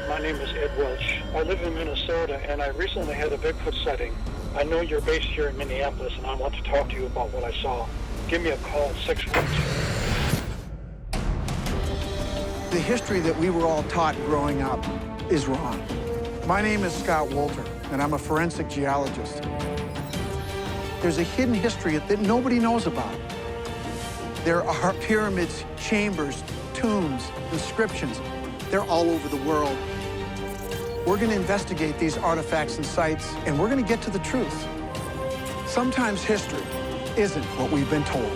My name is Ed Welch. I live in Minnesota, and I recently had a Bigfoot sighting. I know you're based here in Minneapolis, and I want to talk to you about what I saw. Give me a call at 612. The history that we were all taught growing up is wrong. My name is Wolter, and I'm a forensic geologist. There's a hidden history that nobody knows about. There are pyramids, chambers, tombs, inscriptions. They're all over the world. We're going to investigate these artifacts and sites, and we're going to get to the truth. Sometimes history isn't what we've been told.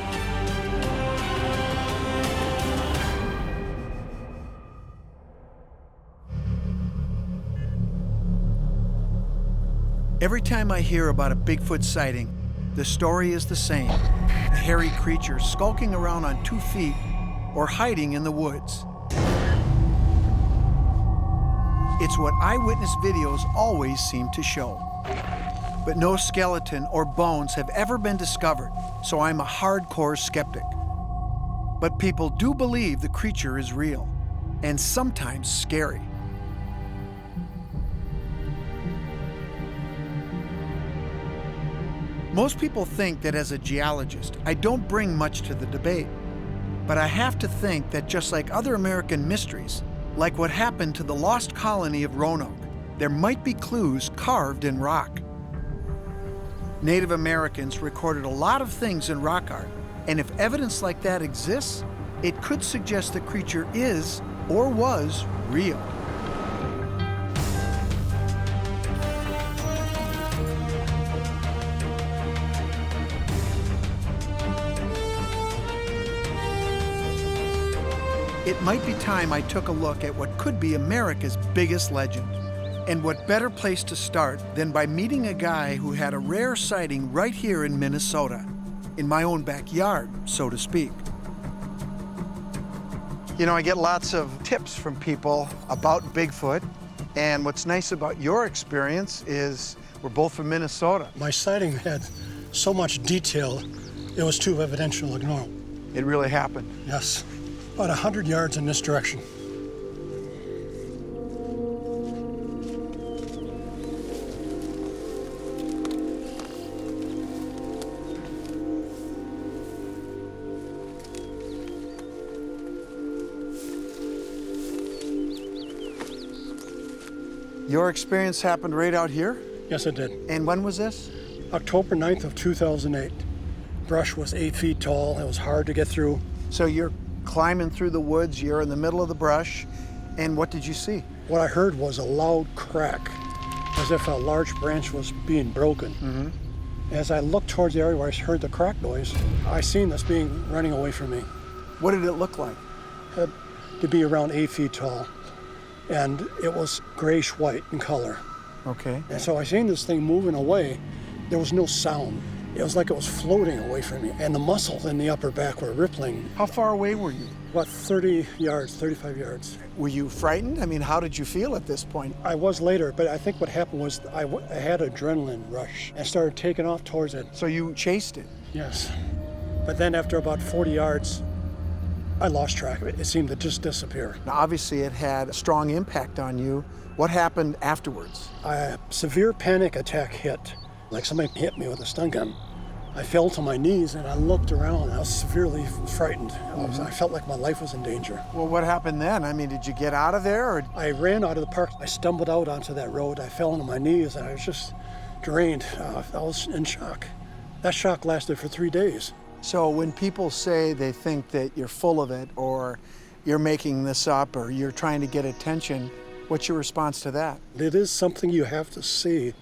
Every time I hear about a Bigfoot sighting, the story is the same. A hairy creature skulking around on 2 feet or hiding in the woods. It's what eyewitness videos always seem to show. But no skeleton or bones have ever been discovered, so I'm a hardcore skeptic. But people do believe the creature is real, and sometimes scary. Most people think that as a geologist, I don't bring much to the debate. But I have to think that just like other American mysteries, like what happened to the lost colony of Roanoke, there might be clues carved in rock. Native Americans recorded a lot of things in rock art, and if evidence like that exists, it could suggest the creature is or was real. It might be time I took a look at what could be America's biggest legend. And what better place to start than by meeting a guy who had a rare sighting right here in Minnesota, in my own backyard, so to speak. You know, I get lots of tips from people about Bigfoot, and what's nice about your experience is we're both from Minnesota. My sighting had so much detail, it was too evidential to ignore. It really happened. Yes. About 100 yards in this direction. Your experience happened right out here? Yes, it did. And when was this? October 9th of 2008. Brush was 8 feet tall. It was hard to get through. So you're climbing through the woods, you're in the middle of the brush, and what did you see? What I heard was a loud crack, as if a large branch was being broken. Mm-hmm. As I looked towards the area where I heard the crack noise, I seen this being running away from me. What did it look like? It had to be around 8 feet tall, and it was grayish-white in color. Okay. And so I seen this thing moving away. There was no sound. It was like it was floating away from me, and the muscles in the upper back were rippling. How far away were you? About 30 yards, 35 yards. Were you frightened? I mean, how did you feel at this point? I was later, but I think what happened was I had adrenaline rush and started taking off towards it. So you chased it? Yes. But then after about 40 yards, I lost track of it. It seemed to just disappear. Now, obviously, it had a strong impact on you. What happened afterwards? A severe panic attack hit, like somebody hit me with a stun gun. I fell to my knees and I looked around. I was severely frightened. I felt like my life was in danger. Well, what happened then? I mean, did you get out of there? Or? I ran out of the park. I stumbled out onto that road. I fell on my knees and I was just drained. I was in shock. That shock lasted for 3 days. So when people say they think that you're full of it, or you're making this up, or you're trying to get attention, what's your response to that? It is something you have to see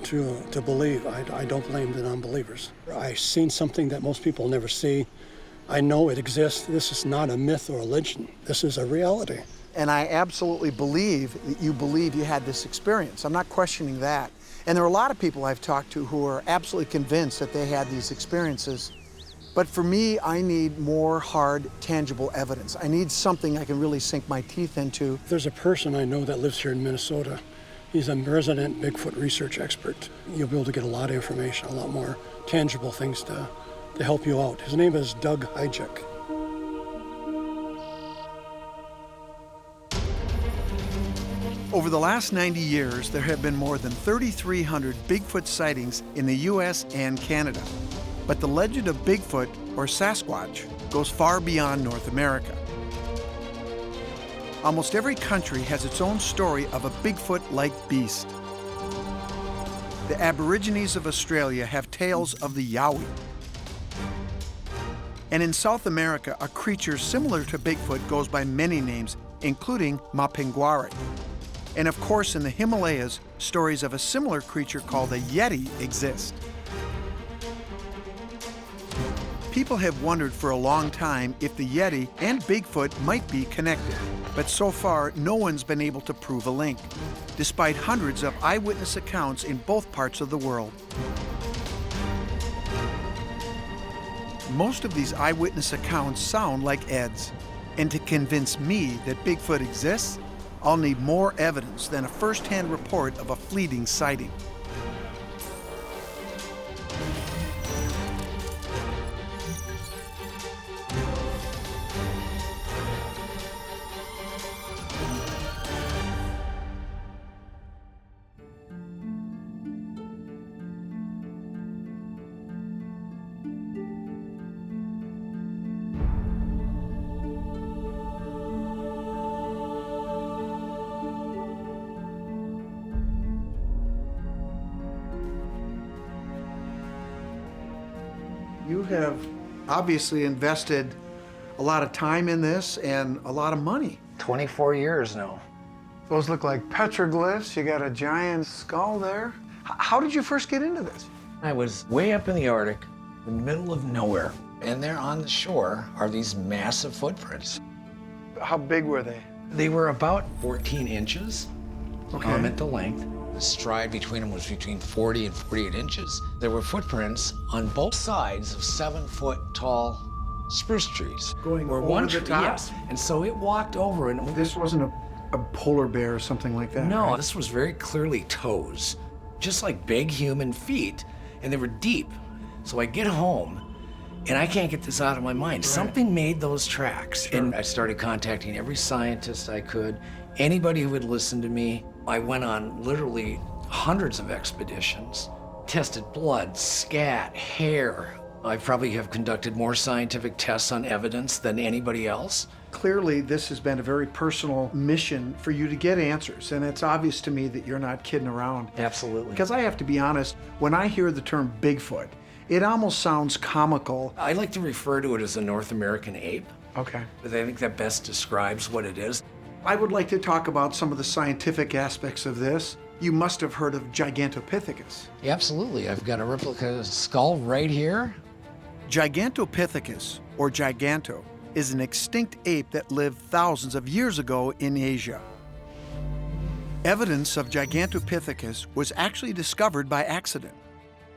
to believe. I don't blame the non-believers. I've seen something that most people never see. I know it exists. This is not a myth or a legend. This is a reality. And I absolutely believe that you had this experience. I'm not questioning that. And there are a lot of people I've talked to who are absolutely convinced that they had these experiences. But for me, I need more hard, tangible evidence. I need something I can really sink my teeth into. There's a person I know that lives here in Minnesota. He's a resident Bigfoot research expert. You'll be able to get a lot of information, a lot more tangible things to help you out. His name is Doug Hijek. Over the last 90 years, there have been more than 3,300 Bigfoot sightings in the US and Canada. But the legend of Bigfoot, or Sasquatch, goes far beyond North America. Almost every country has its own story of a Bigfoot-like beast. The Aborigines of Australia have tales of the Yowie. And in South America, a creature similar to Bigfoot goes by many names, including Mapinguari. And of course, in the Himalayas, stories of a similar creature called a Yeti exist. People have wondered for a long time if the Yeti and Bigfoot might be connected, but so far, no one's been able to prove a link, despite hundreds of eyewitness accounts in both parts of the world. Most of these eyewitness accounts sound like Ed's, and to convince me that Bigfoot exists, I'll need more evidence than a first-hand report of a fleeting sighting. You have obviously invested a lot of time in this and a lot of money. 24 years now. Those look like petroglyphs. You got a giant skull there. How did you first get into this? I was way up in the Arctic, in the middle of nowhere, and there on the shore are these massive footprints. How big were they? They were about 14 inches Okay. at the length. The stride between them was between 40 and 48 inches. There were footprints on both sides of 7-foot tall spruce trees. Going Where over one the tree, top? yes. And so it walked over and This wasn't a polar bear or something like that, no, right? this was very clearly toes, just like big human feet, and they were deep. So I get home, and I can't get this out of my mind. Right. Something made those tracks. Sure. And I started contacting every scientist I could, anybody who would listen to me. I went on literally hundreds of expeditions, tested blood, scat, hair. I probably have conducted more scientific tests on evidence than anybody else. Clearly, this has been a very personal mission for you to get answers, and it's obvious to me that you're not kidding around. Absolutely. Because I have to be honest, when I hear the term Bigfoot, it almost sounds comical. I like to refer to it as a North American ape, Okay. but I think that best describes what it is. I would like to talk about some of the scientific aspects of this. You must have heard of Gigantopithecus. Yeah, absolutely. I've got a replica skull right here. Gigantopithecus, or Giganto, is an extinct ape that lived thousands of years ago in Asia. Evidence of Gigantopithecus was actually discovered by accident.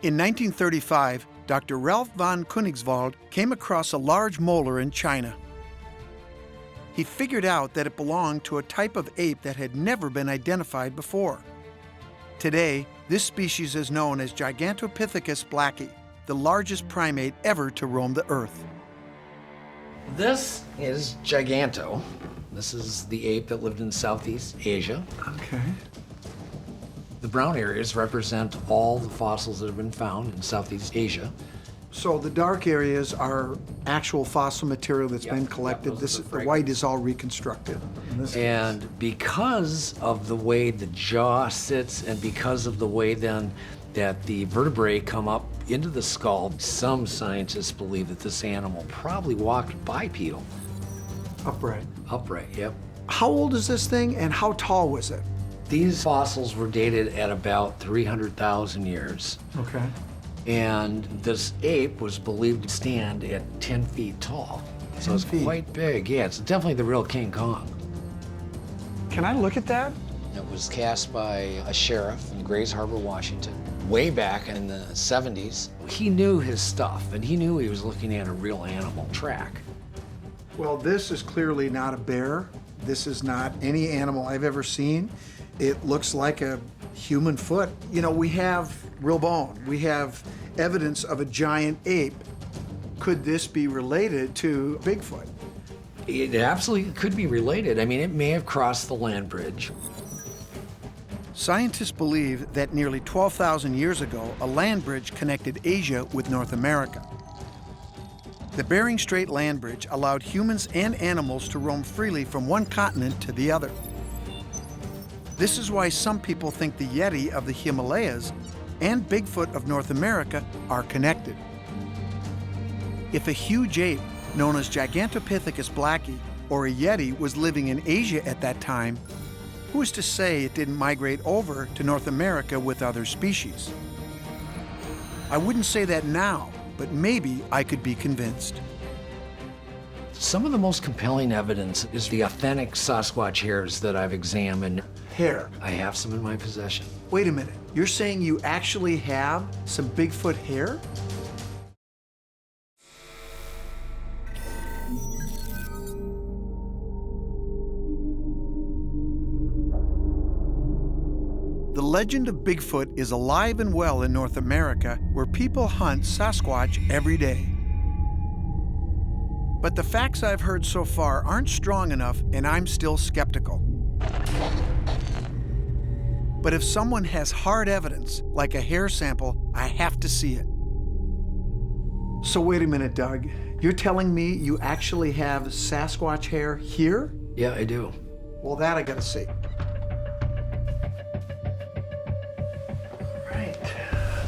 In 1935, Dr. Ralph von Königswald came across a large molar in China. He figured out that it belonged to a type of ape that had never been identified before. Today, this species is known as Gigantopithecus blacki, the largest primate ever to roam the earth. This is Giganto. This is the ape that lived in Southeast Asia. Okay. The brown areas represent all the fossils that have been found in Southeast Asia. So the dark areas are actual fossil material that's Yeah, been yeah, collected. those are The the white is all reconstructed. And because of the way the jaw sits and because of the way then that the vertebrae come up into the skull, some scientists believe that this animal probably walked bipedal. Upright. Upright, yep. How old is this thing and how tall was it? These fossils were dated at about 300,000 years. Okay. And this ape was believed to stand at 10 feet tall. So it's 10 feet. quite big. Yeah, it's definitely the real King Kong. Can I look at that? It was cast by a sheriff in Grays Harbor, Washington, way back in the 70s. He knew his stuff, and he knew he was looking at a real animal track. Well, this is clearly not a bear. This is not any animal I've ever seen. It looks like a human foot. You know, we have real bone. We have evidence of a giant ape. Could this be related to Bigfoot? It absolutely could be related. I mean, it may have crossed the land bridge. Scientists believe that nearly 12,000 years ago, a land bridge connected Asia with North America. The Bering Strait land bridge allowed humans and animals to roam freely from one continent to the other. This is why some people think the Yeti of the Himalayas and Bigfoot of North America are connected. If a huge ape, known as Gigantopithecus blacki, or a Yeti was living in Asia at that time, who is to say it didn't migrate over to North America with other species? I wouldn't say that now, but maybe I could be convinced. Some of the most compelling evidence is the authentic Sasquatch hairs that I've examined. Hair. I have some in my possession. Wait a minute, you're saying you actually have some Bigfoot hair? The legend of Bigfoot is alive and well in North America, where people hunt Sasquatch every day. But the facts I've heard so far aren't strong enough, and I'm still skeptical. But if someone has hard evidence, like a hair sample, I have to see it. So wait a minute, Doug. You're telling me you actually have Sasquatch hair here? Yeah, I do. Well, that I gotta see.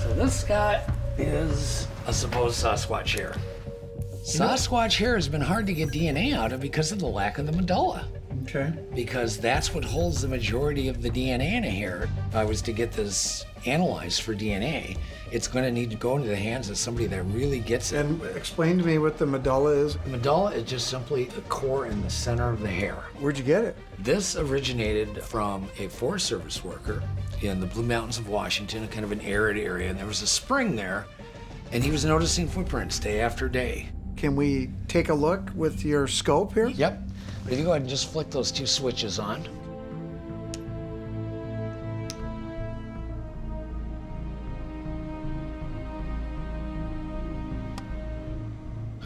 So this guy is a supposed Sasquatch hair. Sasquatch hair has been hard to get DNA out of because of the lack of the medulla. Okay. Because that's what holds the majority of the DNA in a hair. If I was to get this analyzed for DNA, it's going to need to go into the hands of somebody that really gets it. And explain to me what the medulla is. The medulla is just simply the core in the center of the hair. Where'd you get it? This originated from a Forest Service worker in the Blue Mountains of Washington, kind of an arid area, and there was a spring there, and he was noticing footprints day after day. Can we take a look with your scope here? Yep. But if you go ahead and just flick those two switches on.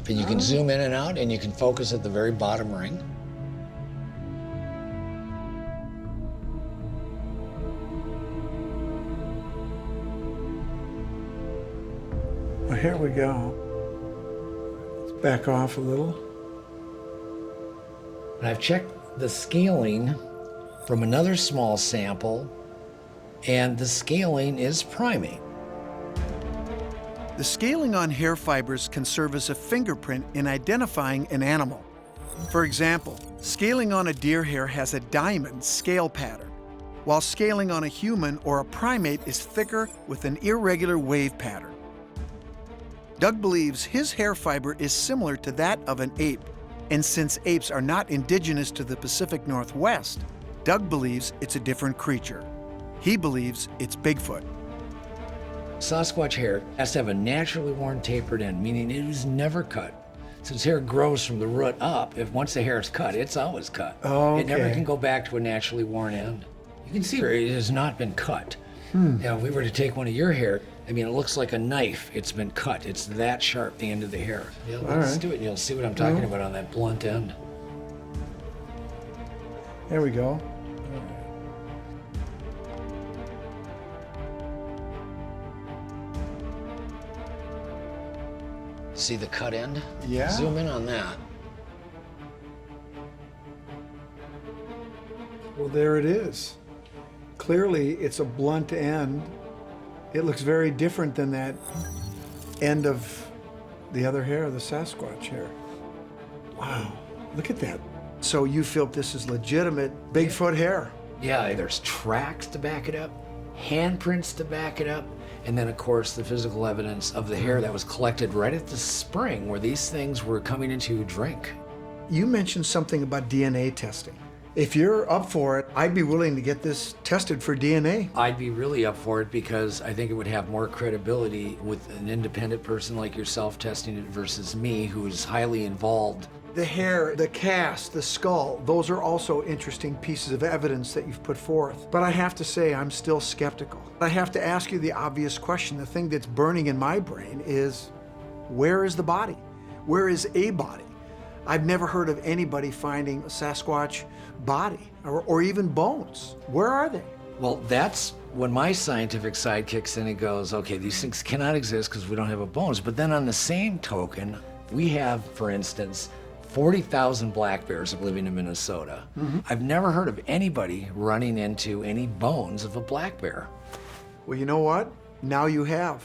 And you can zoom in and out, and you can focus at the very bottom ring. Well, here we go. Let's back off a little. And I've checked the scaling from another small sample, and the scaling is primate. The scaling on hair fibers can serve as a fingerprint in identifying an animal. For example, scaling on a deer hair has a diamond scale pattern, while scaling on a human or a primate is thicker with an irregular wave pattern. Doug believes his hair fiber is similar to that of an ape, and since apes are not indigenous to the Pacific Northwest, Doug believes it's a different creature. He believes it's Bigfoot. Sasquatch hair has to have a naturally worn tapered end, meaning it is never cut. Since hair grows from the root up, if once the hair is cut, it's always cut. Okay. It never can go back to a naturally worn end. You can see where it has not been cut. Now, if we were to take one of your hair, I mean, it looks like a knife. It's been cut. It's that sharp, the end of the hair. Yeah, let's do it, and you'll see what I'm talking about on that blunt end. There we go. See the cut end? Yeah. Zoom in on that. Well, there it is. Clearly, it's a blunt end. It looks very different than that end of the other hair, the Sasquatch hair. Wow, look at that. So you feel this is legitimate Bigfoot hair? Yeah, there's tracks to back it up, handprints to back it up, and then, of course, the physical evidence of the hair that was collected right at the spring where these things were coming into drink. You mentioned something about DNA testing. If you're up for it, I'd be willing to get this tested for DNA. I'd be really up for it because I think it would have more credibility with an independent person like yourself testing it versus me, who is highly involved. The hair, the cast, the skull, those are also interesting pieces of evidence that you've put forth. But I have to say, I'm still skeptical. I have to ask you the obvious question. The thing that's burning in my brain is, where is the body? Where is a body? I've never heard of anybody finding a Sasquatch body or even bones. Where are they? Well, that's when my scientific side kicks in and goes, okay, these things cannot exist because we don't have bones. But then on the same token, we have, for instance, 40,000 black bears living in Minnesota. I've never heard of anybody running into any bones of a black bear. Well, you know what? Now you have,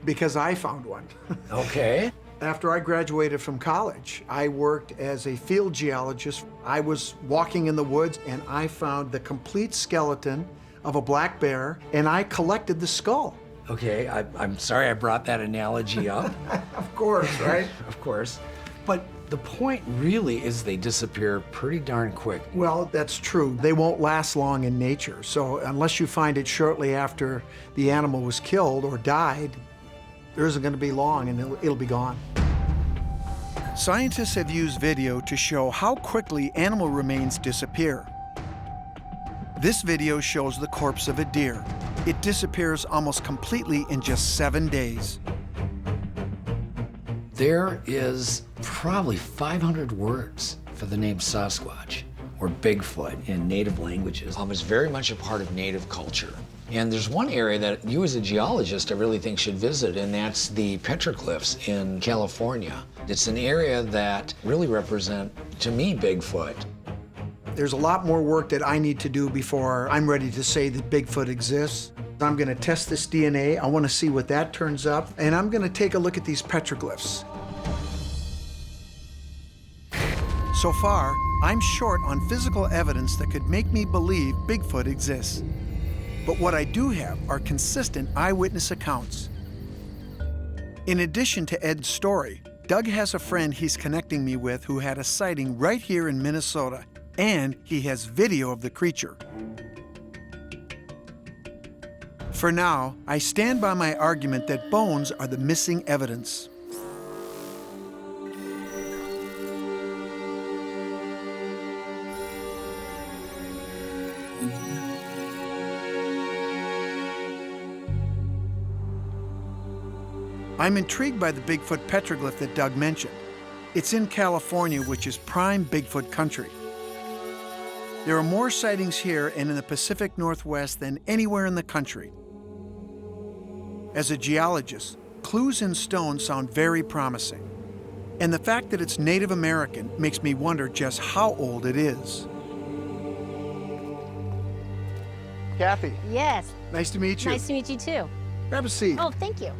because I found one. Okay. After I graduated from college, I worked as a field geologist. I was walking in the woods and I found the complete skeleton of a black bear, and I collected the skull. Okay, I'm sorry I brought that analogy up. Of course, right? Of course. But the point really is they disappear pretty darn quick. Well, that's true. They won't last long in nature. So unless you find it shortly after the animal was killed or died, there isn't going to be long and it'll be gone. Scientists have used video to show how quickly animal remains disappear. This video shows the corpse of a deer. It disappears almost completely in just 7 days. There is probably 500 words for the name Sasquatch or Bigfoot in native languages. It's very much a part of native culture. And there's one area that you as a geologist I really think should visit, and that's the petroglyphs in California. It's an area that really represent, to me, Bigfoot. There's a lot more work that I need to do before I'm ready to say that Bigfoot exists. I'm going to test this DNA. I want to see what that turns up, and I'm going to take a look at these petroglyphs. So far, I'm short on physical evidence that could make me believe Bigfoot exists. But what I do have are consistent eyewitness accounts. In addition to Ed's story, Doug has a friend he's connecting me with who had a sighting right here in Minnesota, and he has video of the creature. For now, I stand by my argument that bones are the missing evidence. I'm intrigued by the Bigfoot petroglyph that Doug mentioned. It's in California, which is prime Bigfoot country. There are more sightings here and in the Pacific Northwest than anywhere in the country. As a geologist, clues in stone sound very promising. And the fact that it's Native American makes me wonder just how old it is. Kathy. Yes. Nice to meet you. Nice to meet you too. Grab a seat. Oh, thank you.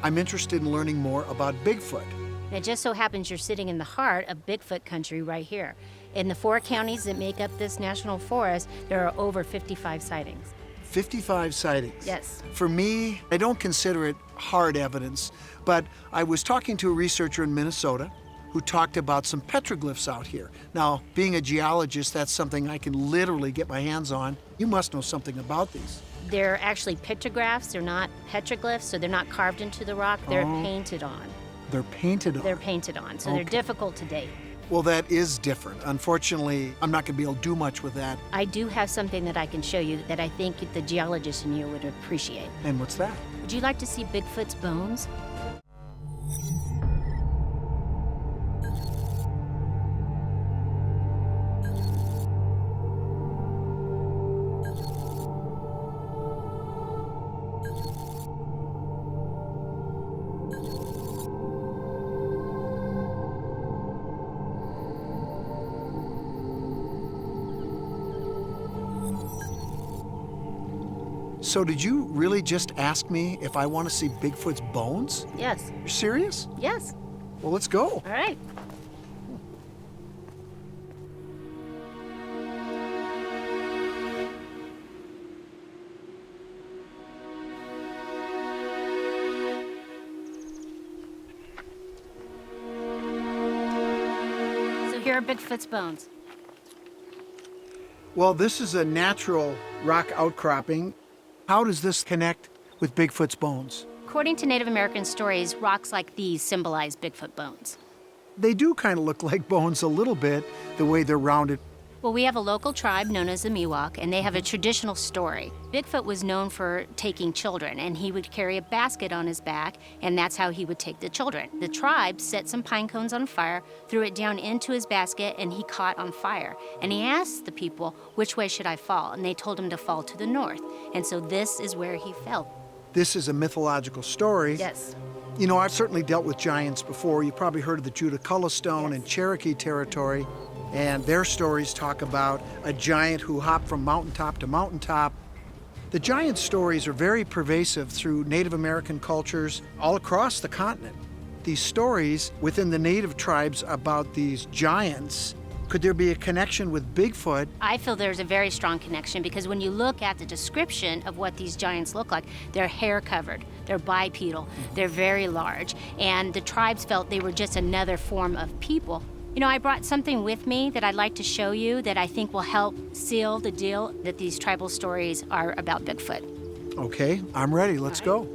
I'm interested in learning more about Bigfoot. It just so happens you're sitting in the heart of Bigfoot country right here. In the 4 counties that make up this national forest, there are over 55 sightings. 55 sightings. Yes. For me, I don't consider it hard evidence, but I was talking to a researcher in Minnesota who talked about some petroglyphs out here. Now, being a geologist, that's something I can literally get my hands on. You must know something about these. They're actually petrographs. They're not petroglyphs, so they're not carved into the rock. They're painted on. They're painted on? They're painted on, so they're difficult to date. Well, that is different. Unfortunately, I'm not going to be able to do much with that. I do have something that I can show you that I think the geologist in you would appreciate. And what's that? Would you like to see Bigfoot's bones? So did you really just ask me if I want to see Bigfoot's bones? Yes. You're serious? Yes. Well, let's go. All right. So here are Bigfoot's bones. Well, this is a natural rock outcropping. How does this connect with Bigfoot's bones? According to Native American stories, rocks like these symbolize Bigfoot bones. They do kind of look like bones a little bit, the way they're rounded. Well, we have a local tribe known as the Miwok, and they have a traditional story. Bigfoot was known for taking children, and he would carry a basket on his back, and that's how he would take the children. The tribe set some pine cones on fire, threw it down into his basket, and he caught on fire. And he asked the people, which way should I fall? And they told him to fall to the north. And so this is where he fell. This is a mythological story. Yes. You know, I've certainly dealt with giants before. You've probably heard of the Judah Stone in Cherokee territory. And their stories talk about a giant who hopped from mountaintop to mountaintop. The giant stories are very pervasive through Native American cultures all across the continent. These stories within the native tribes about these giants, could there be a connection with Bigfoot? I feel there's a very strong connection because when you look at the description of what these giants look like, they're hair covered, they're bipedal, they're very large, and the tribes felt they were just another form of people. You know, I brought something with me that I'd like to show you that I think will help seal the deal that these tribal stories are about Bigfoot. Okay, I'm ready. Let's go.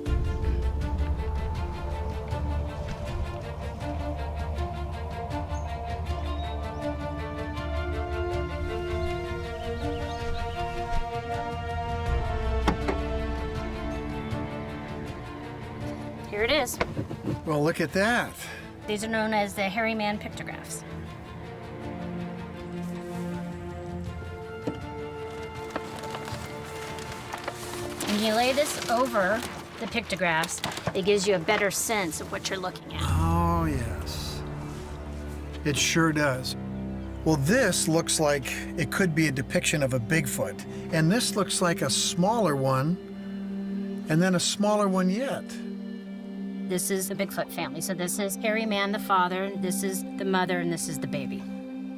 Here it is. Well, look at that. These are known as the hairy man pictographs. When you lay this over the pictographs, it gives you a better sense of what you're looking at. Oh, yes. It sure does. Well, this looks like it could be a depiction of a Bigfoot. And this looks like a smaller one, and then a smaller one yet. This is the Bigfoot family. So this is hairy man, the father, this is the mother, and this is the baby.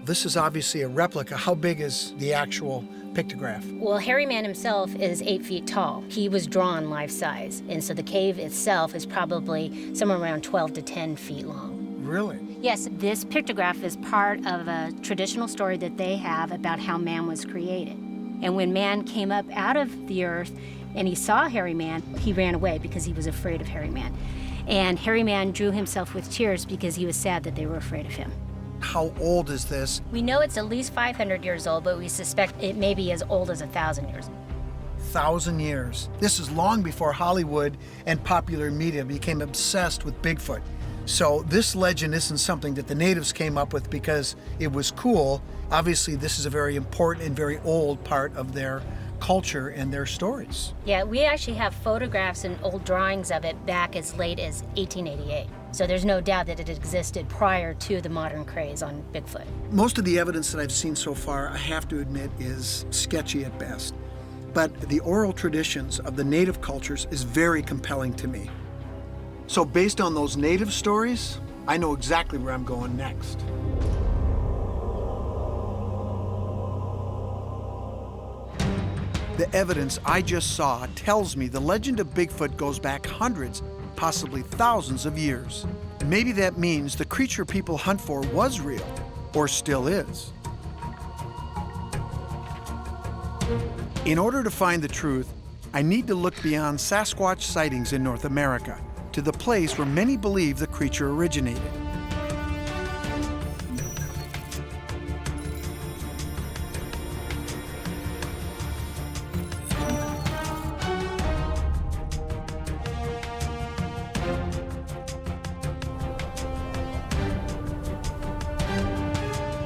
This is obviously a replica. How big is the actual pictograph? Well, hairy man himself is 8 feet tall. He was drawn life size. And so the cave itself is probably somewhere around 12 to 10 feet long. Really? Yes, this pictograph is part of a traditional story that they have about how man was created. And when man came up out of the earth and he saw hairy man, he ran away because he was afraid of hairy man. And hairy man drew himself with tears because he was sad that they were afraid of him. How old is this? We know it's at least 500 years old, but we suspect it may be as old as 1,000 years. 1,000 years. This is long before Hollywood and popular media became obsessed with Bigfoot. So this legend isn't something that the natives came up with because it was cool. Obviously, this is a very important and very old part of their culture and their stories. Yeah, we actually have photographs and old drawings of it back as late as 1888. So there's no doubt that it existed prior to the modern craze on Bigfoot. Most of the evidence that I've seen so far, I have to admit, is sketchy at best. But the oral traditions of the native cultures is very compelling to me. So based on those native stories, I know exactly where I'm going next. The evidence I just saw tells me the legend of Bigfoot goes back hundreds, possibly thousands of years. And maybe that means the creature people hunt for was real, or still is. In order to find the truth, I need to look beyond Sasquatch sightings in North America to the place where many believe the creature originated.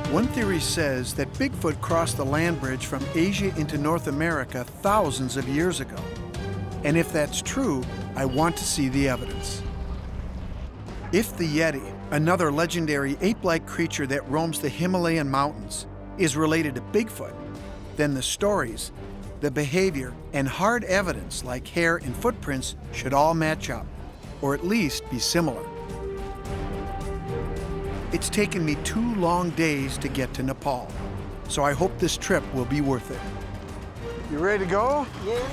One theory says that Bigfoot crossed the land bridge from Asia into North America thousands of years ago. And if that's true, I want to see the evidence. If the Yeti, another legendary ape-like creature that roams the Himalayan mountains, is related to Bigfoot, then the stories, the behavior, and hard evidence like hair and footprints should all match up, or at least be similar. It's taken me 2 long days to get to Nepal, so I hope this trip will be worth it. You ready to go? Yeah.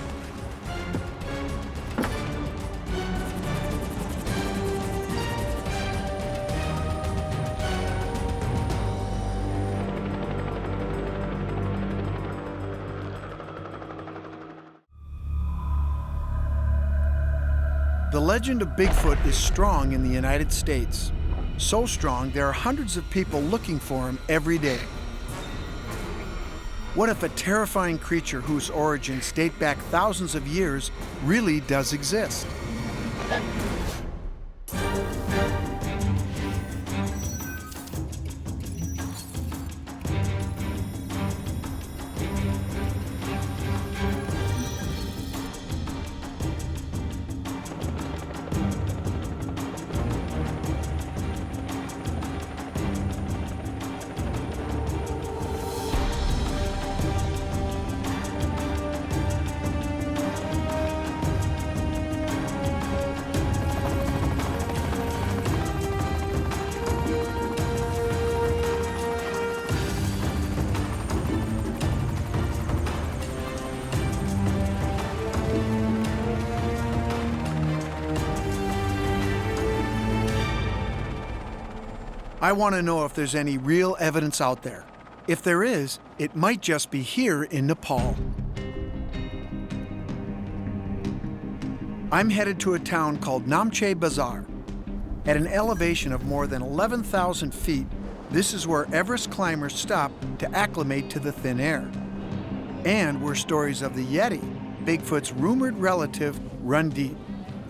The legend of Bigfoot is strong in the United States. So strong, there are hundreds of people looking for him every day. What if a terrifying creature whose origins date back thousands of years really does exist? I want to know if there's any real evidence out there. If there is, it might just be here in Nepal. I'm headed to a town called Namche Bazaar. At an elevation of more than 11,000 feet, this is where Everest climbers stop to acclimate to the thin air. And where stories of the Yeti, Bigfoot's rumored relative, run deep,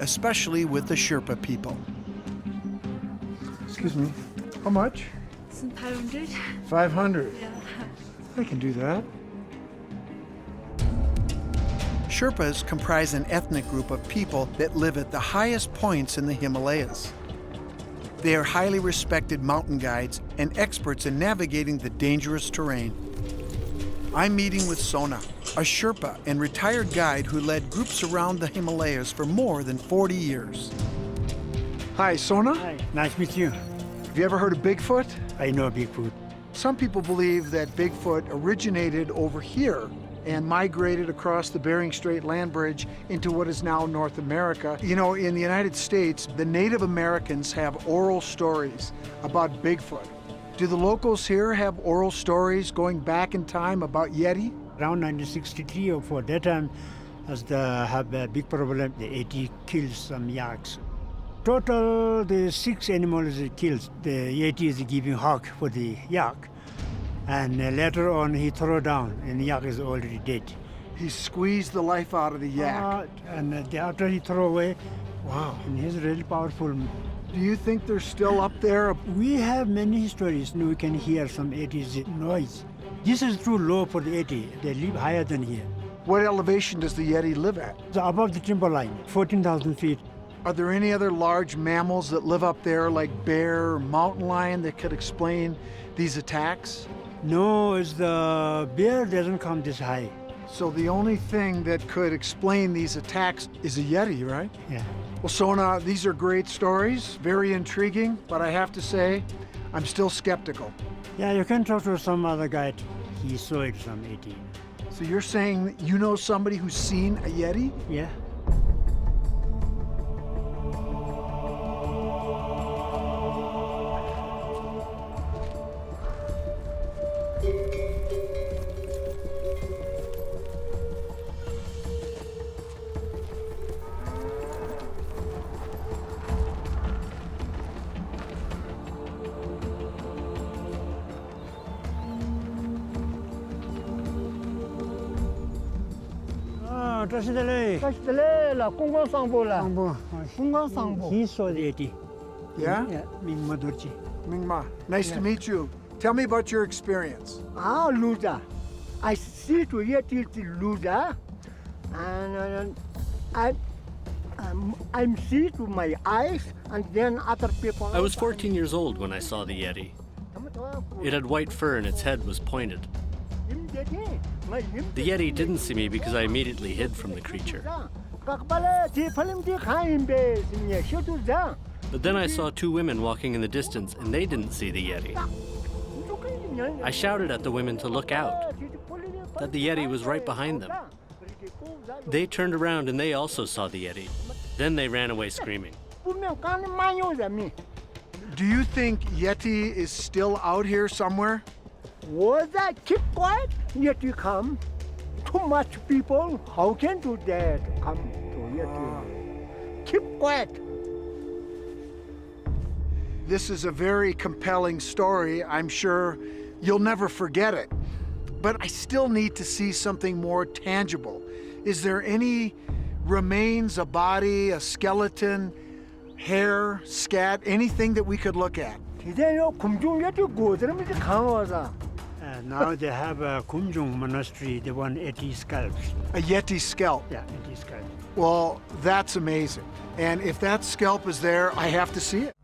especially with the Sherpa people. Excuse me. How much? 500. 500. Yeah. I can do that. Sherpas comprise an ethnic group of people that live at the highest points in the Himalayas. They are highly respected mountain guides and experts in navigating the dangerous terrain. I'm meeting with Sona, a Sherpa and retired guide who led groups around the Himalayas for more than 40 years. Hi, Sona. Hi, nice to meet you. Have you ever heard of Bigfoot? I know Bigfoot. Some people believe that Bigfoot originated over here and migrated across the Bering Strait land bridge into what is now North America. You know, in the United States, the Native Americans have oral stories about Bigfoot. Do the locals here have oral stories going back in time about Yeti? Around 1963 or for that time, as the have a big problem, the Yeti kills some yaks. Total, the 6 animals it kills. The Yeti is giving hug for the yak. And later on, he throw down, and the yak is already dead. He squeezed the life out of the yak. And after he throw away, Wow. and he's really powerful. Do you think they're still up there? We have many stories. We can hear some Yeti's noise. This is too low for the Yeti. They live higher than here. What elevation does the Yeti live at? So above the timberline, 14,000 feet. Are there any other large mammals that live up there, like bear or mountain lion, that could explain these attacks? No, it's the bear doesn't come this high. So the only thing that could explain these attacks is a Yeti, right? Yeah. Well, Sona, these are great stories, very intriguing, but I have to say, I'm still skeptical. Yeah, you can talk to some other guy. He saw it some Yeti. So you're saying that you know somebody who's seen a Yeti? Yeah. He saw the Yeti. Yeah? Yeah, Mingmadurji. Mingma, nice to meet you. Tell me about your experience. Luda. I see to Yeti Luda, and I'm see to my eyes, and then other people. I was 14 years old when I saw the Yeti. It had white fur and its head was pointed. The Yeti didn't see me because I immediately hid from the creature. But then I saw 2 women walking in the distance and they didn't see the Yeti. I shouted at the women to look out, that the Yeti was right behind them. They turned around and they also saw the Yeti. Then they ran away screaming. Do you think Yeti is still out here somewhere? Was that keep quiet? Yeti come. Too much people. How can do that? Come to Yeti. Keep quiet. This is a very compelling story. I'm sure you'll never forget it. but I still need to see something more tangible. Is there any remains, a body, a skeleton, hair, scat, anything that we could look at? Now they have a Kumjung monastery, they want Yeti scalps. A Yeti scalp. Yeah, Yeti scalps. Well, that's amazing. And if that scalp is there, I have to see it.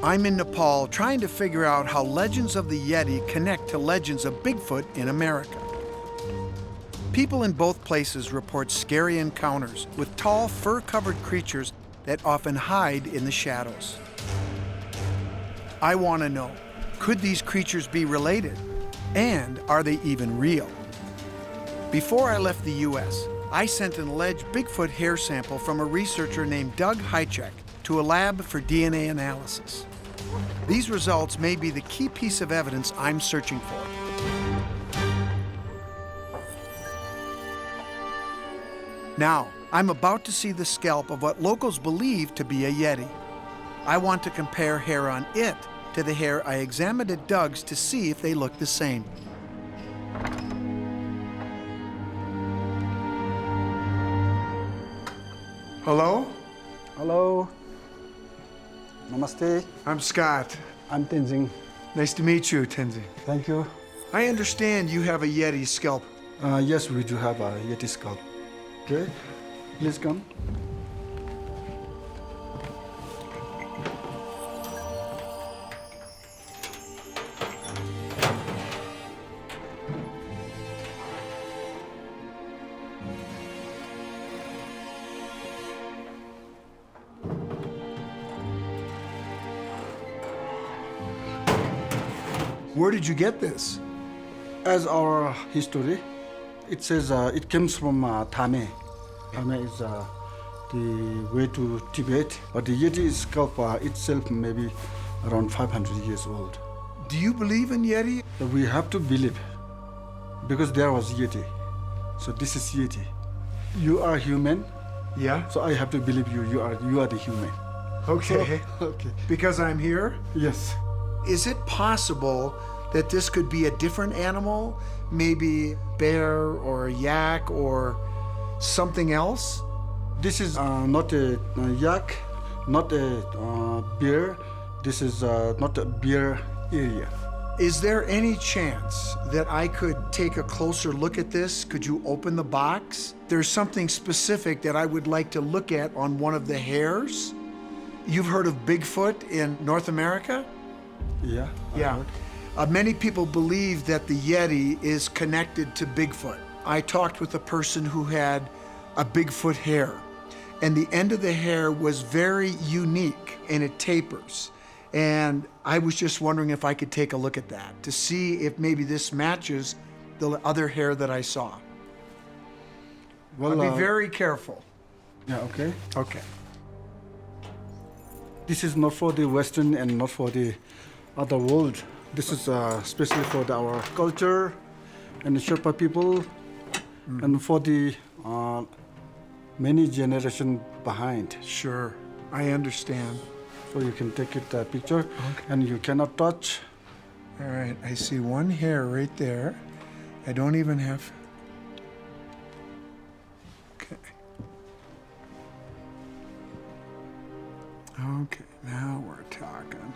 I'm in Nepal trying to figure out how legends of the Yeti connect to legends of Bigfoot in America. People in both places report scary encounters with tall, fur-covered creatures that often hide in the shadows. I want to know, could these creatures be related? And are they even real? Before I left the US, I sent an alleged Bigfoot hair sample from a researcher named Doug Hychek to a lab for DNA analysis. These results may be the key piece of evidence I'm searching for. Now, I'm about to see the scalp of what locals believe to be a Yeti. I want to compare hair on it to the hair I examined at Doug's to see if they look the same. Hello? Hello. Namaste. I'm Scott. I'm Tenzing. Nice to meet you, Tenzing. Thank you. I understand you have a Yeti scalp. Yes, we do have a Yeti scalp. Okay, please come. Where did you get this? As our history, it says it comes from Thame. Thame is the way to Tibet, but the Yeti scalp itself may be around 500 years old. Do you believe in Yeti? We have to believe, because there was Yeti. So this is Yeti. You are human, Yeah. so I have to believe you. You are the human. Okay. Okay. Because I'm here? Yes. Is it possible that this could be a different animal? Maybe bear or a yak or something else? This is not a yak, not a bear. This is not a bear area. Is there any chance that I could take a closer look at this? Could you open the box? There's something specific that I would like to look at on one of the hairs. You've heard of Bigfoot in North America? Yeah. I Yeah. heard. Many people believe that the Yeti is connected to Bigfoot. I talked with a person who had a Bigfoot hair, and the end of the hair was very unique, and it tapers. And I was just wondering if I could take a look at that to see if maybe this matches the other hair that I saw. Well, I'll be very careful. yeah. Okay. Okay. This is not for the Western and not for the other world. This is especially for our culture and the Sherpa people, and for the many generation behind. Sure, I understand. So you can take it picture, and you cannot touch. All right, I see one hair right there. I don't even have. Okay. Okay, now we're talking.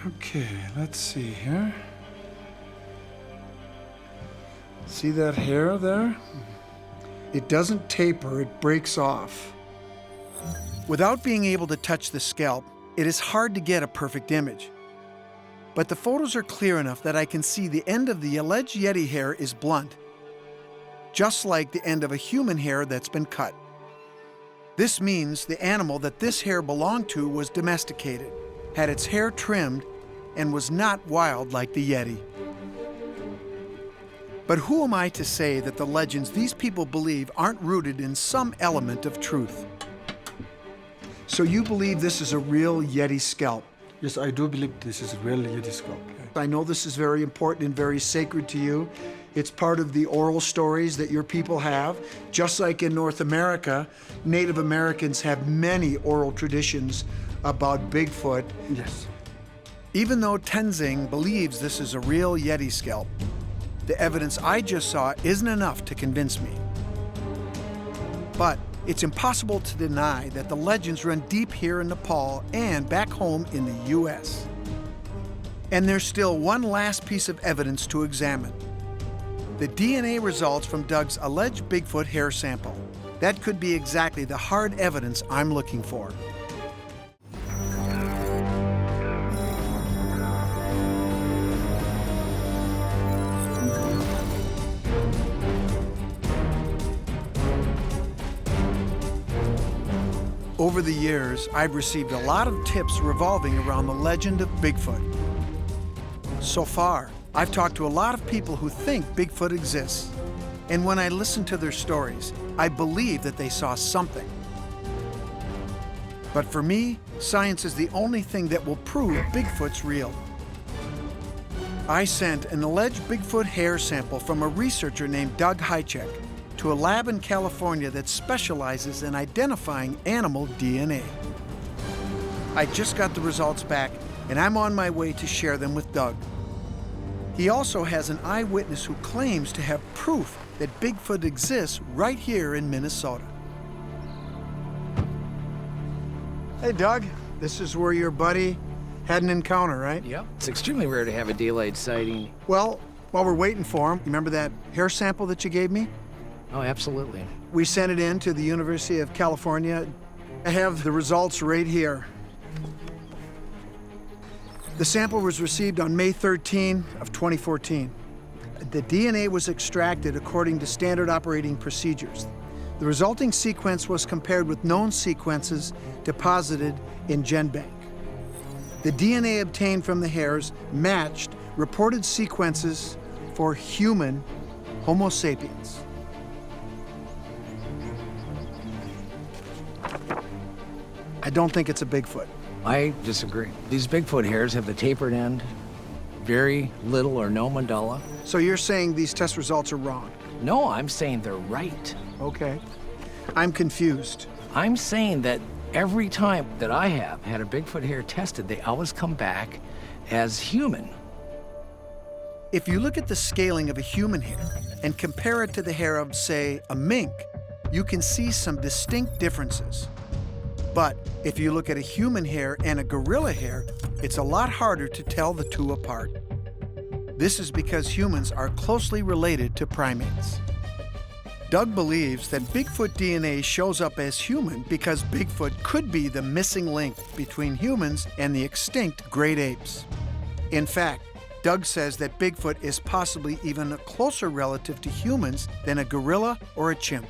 Okay, let's see here. See that hair there? It doesn't taper, it breaks off. Without being able to touch the scalp, it is hard to get a perfect image. but the photos are clear enough that I can see the end of the alleged Yeti hair is blunt, just like the end of a human hair that's been cut. This means the animal that this hair belonged to was domesticated, had its hair trimmed, and was not wild like the Yeti. But who am I to say that the legends these people believe aren't rooted in some element of truth? So you believe this is a real Yeti scalp? Yes, I do believe this is a real Yeti scalp. I know this is very important and very sacred to you. It's part of the oral stories that your people have. Just like in North America, Native Americans have many oral traditions about Bigfoot. Yes. Even though Tenzing believes this is a real Yeti scalp, the evidence I just saw isn't enough to convince me. But it's impossible to deny that the legends run deep here in Nepal and back home in the US. And there's still one last piece of evidence to examine: the DNA results from Doug's alleged Bigfoot hair sample. That could be exactly the hard evidence I'm looking for. Over the years, I've received a lot of tips revolving around the legend of Bigfoot. So far, I've talked to a lot of people who think Bigfoot exists. And when I listen to their stories, I believe that they saw something. But for me, science is the only thing that will prove Bigfoot's real. I sent an alleged Bigfoot hair sample from a researcher named Doug Hychek to a lab in California that specializes in identifying animal DNA. I just got the results back, and I'm on my way to share them with Doug. He also has an eyewitness who claims to have proof that Bigfoot exists right here in Minnesota. Hey, Doug, this is where your buddy had an encounter, right? Yep. It's extremely rare to have a daylight sighting. Well, while we're waiting for him, you remember that hair sample that you gave me? Oh, absolutely. We sent it in to the University of California. I have the results right here. The sample was received on May 13 of 2014. The DNA was extracted according to standard operating procedures. The resulting sequence was compared with known sequences deposited in GenBank. The DNA obtained from the hairs matched reported sequences for human Homo sapiens. I don't think it's a Bigfoot. I disagree. These Bigfoot hairs have the tapered end, very little or no medulla. So you're saying these test results are wrong? No, I'm saying they're right. Okay. I'm confused. I'm saying that every time that I have had a Bigfoot hair tested, they always come back as human. If you look at the scaling of a human hair and compare it to the hair of, say, a mink, you can see some distinct differences. But if you look at a human hair and a gorilla hair, it's a lot harder to tell the two apart. This is because humans are closely related to primates. Doug believes that Bigfoot DNA shows up as human because Bigfoot could be the missing link between humans and the extinct great apes. In fact, Doug says that Bigfoot is possibly even a closer relative to humans than a gorilla or a chimp.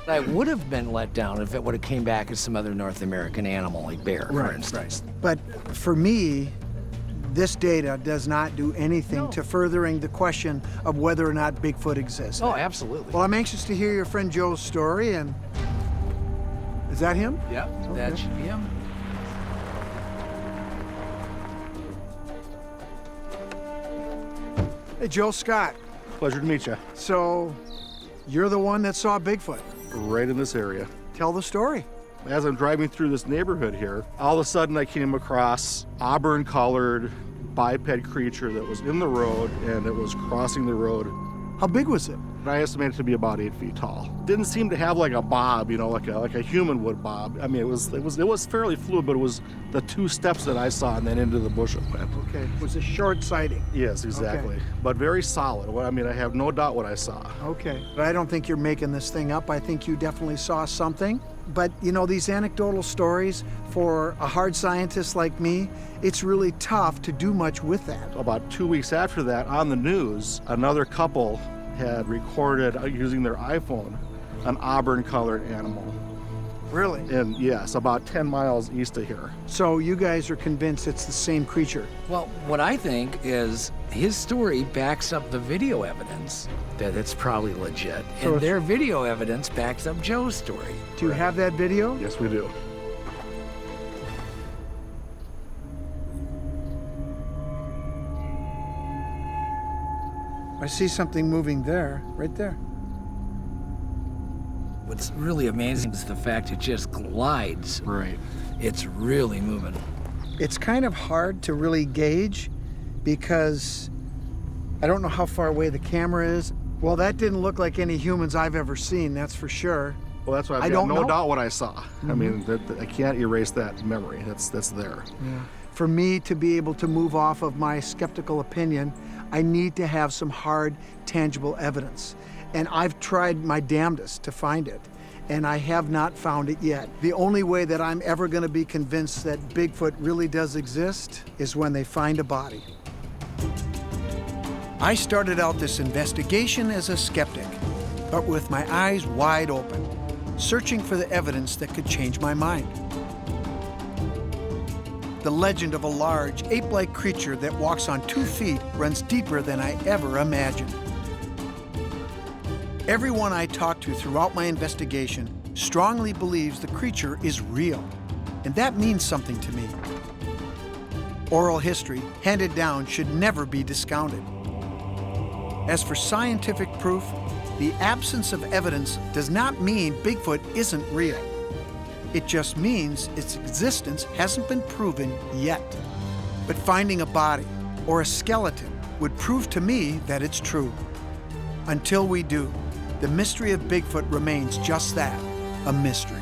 I would have been let down if it would have came back as some other North American animal, like bear, for instance. But for me, this data does not do anything to furthering the question of whether or not Bigfoot exists. Oh, absolutely. Well, I'm anxious to hear your friend Joe's story, and is that him? Yeah, Okay. that should be him. Hey, Joe Scott. Pleasure to meet you. So, you're the one that saw Bigfoot. Right in this area. Tell the story. As I'm driving through this neighborhood here, all of a sudden I came across auburn-colored biped creature that was in the road and it was crossing the road. How big was it? I estimate it to be about 8 feet tall. Didn't seem to have like a bob, you know, like a human would bob. I mean, it was fairly fluid, but it was the 2 steps that I saw and then into the bush it went. Okay, it was a short sighting. Yes, exactly. Okay. But very solid. I mean, I have no doubt what I saw. Okay, but I don't think you're making this thing up. I think you definitely saw something. But you know, these anecdotal stories, for a hard scientist like me, it's really tough to do much with that. About 2 weeks after that, on the news, another couple had recorded, using their iPhone, an auburn-colored animal. Really? And yes, about 10 miles east of here. So you guys are convinced it's the same creature? Well, what I think is his story backs up the video evidence that it's probably legit. So and their video evidence backs up Joe's story. Do you have that video? Yes, we do. I see something moving there, right there. What's really amazing is the fact it just glides. Right. It's really moving. It's kind of hard to really gauge because I don't know how far away the camera is. Well, that didn't look like any humans I've ever seen, that's for sure. Well, that's why I've got no doubt what I saw. I mean, I can't erase that memory. That's there. Yeah. For me to be able to move off of my skeptical opinion, I need to have some hard, tangible evidence. And I've tried my damnedest to find it, and I have not found it yet. The only way that I'm ever going to be convinced that Bigfoot really does exist is when they find a body. I started out this investigation as a skeptic, but with my eyes wide open, searching for the evidence that could change my mind. The legend of a large, ape-like creature that walks on 2 feet runs deeper than I ever imagined. Everyone I talked to throughout my investigation strongly believes the creature is real, and that means something to me. Oral history handed down should never be discounted. As for scientific proof, the absence of evidence does not mean Bigfoot isn't real. It just means its existence hasn't been proven yet. But finding a body or a skeleton would prove to me that it's true. Until we do, the mystery of Bigfoot remains just that, a mystery.